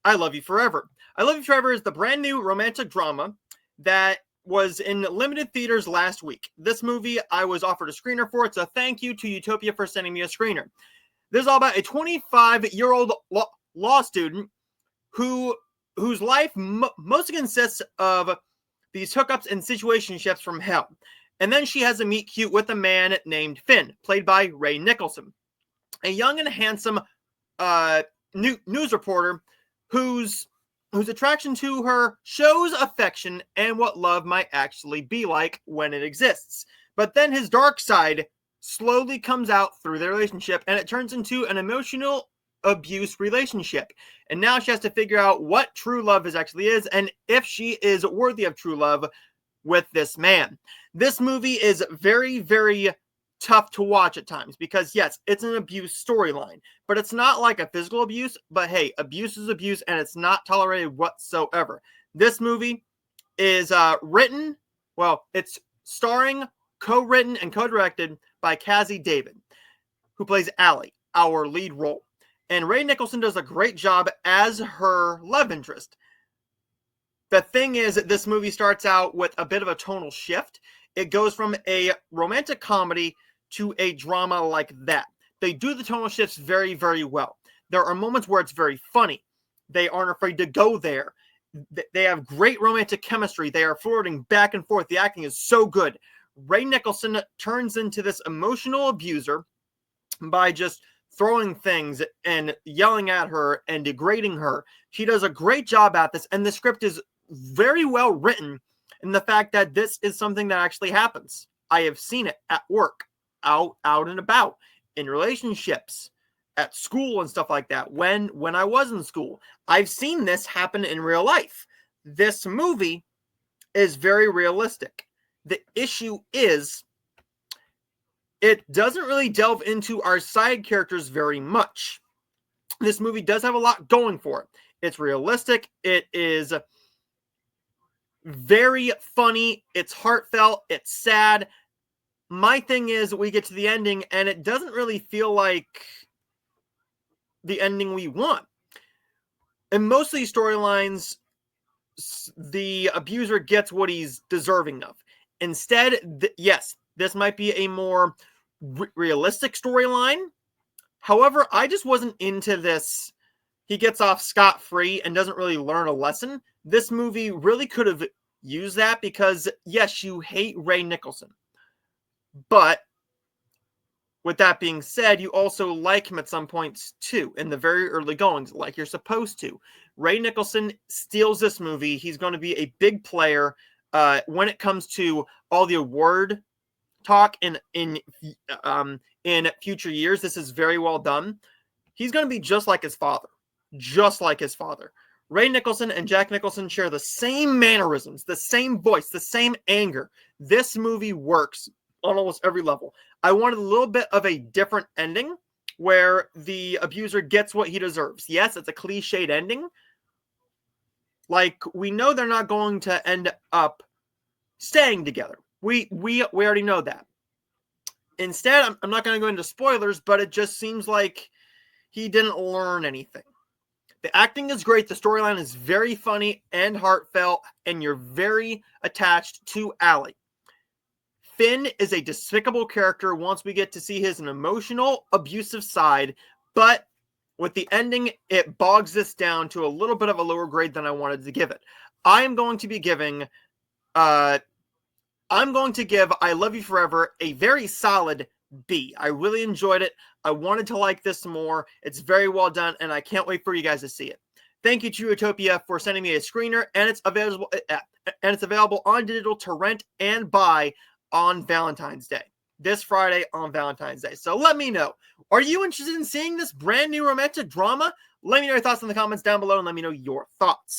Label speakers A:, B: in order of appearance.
A: I Love You Forever. I Love You Forever is the brand new romantic drama that was in limited theaters last week. This movie I was offered a screener for, so thank you to Utopia for sending me a screener. This is all about a 25-year-old law student whose life mostly consists of these hookups and situationships from hell. And then she has a meet cute with a man named Finn, played by Ray Nicholson, a young and handsome news reporter whose attraction to her shows affection and what love might actually be like when it exists. But then his dark side slowly comes out through their relationship, and it turns into an emotional abuse relationship. And now she has to figure out what true love actually is, and if she is worthy of true love with this man. This movie is very, very tough to watch at times because, yes, it's an abuse storyline, but it's not like a physical abuse. But hey, abuse is abuse, and it's not tolerated whatsoever. This movie is it's starring, co-written, and co-directed by Cazzie David, who plays Allie, our lead role. And Ray Nicholson does a great job as her love interest. The thing is that this movie starts out with a bit of a tonal shift. It goes from a romantic comedy to a drama like that. They do the tonal shifts very, very well. There are moments where it's very funny. They aren't afraid to go there. They have great romantic chemistry. They are flirting back and forth. The acting is so good. Ray Nicholson turns into this emotional abuser by just throwing things and yelling at her and degrading her. She does a great job at this, and the script is very well written in the fact that this is something that actually happens. I have seen it at work, out and about, in relationships, at school and stuff like that. When I was in school, I've seen this happen in real life. This movie is very realistic. The issue is it doesn't really delve into our side characters very much. This movie does have a lot going for it. It's realistic. It is very funny. It's heartfelt. It's sad. My thing is, we get to the ending, and it doesn't really feel like the ending we want. In most of these storylines, the abuser gets what he's deserving of. Instead, yes, this might be a more realistic storyline. However, I just wasn't into this. He gets off scot-free and doesn't really learn a lesson. This movie really could have used that because, yes, you hate Ray Nicholson. But with that being said, you also like him at some points too, in the very early goings, like you're supposed to. Ray Nicholson steals this movie. He's going to be a big player when it comes to all the award talk in future years. This is very well done. He's going to be just like his father. Just like his father. Ray Nicholson and Jack Nicholson share the same mannerisms, the same voice, the same anger. This movie works on almost every level. I wanted a little bit of a different ending where the abuser gets what he deserves. Yes, it's a cliched ending. Like, we know they're not going to end up staying together. We already know that. Instead, I'm not going to go into spoilers, but it just seems like he didn't learn anything. The acting is great. The storyline is very funny and heartfelt, and you're very attached to Allie. Finn is a despicable character once we get to see his emotional, abusive side, but with the ending, it bogs this down to a little bit of a lower grade than I wanted to give it. I'm going to give I Love You Forever a very solid B. I really enjoyed it. I wanted to like this more. It's very well done, and I can't wait for you guys to see it. Thank you to Utopia for sending me a screener, and it's available on digital to rent and buy on Valentine's Day. This Friday on Valentine's Day. So let me know. Are you interested in seeing this brand new romantic drama? Let me know your thoughts in the comments down below, and let me know your thoughts.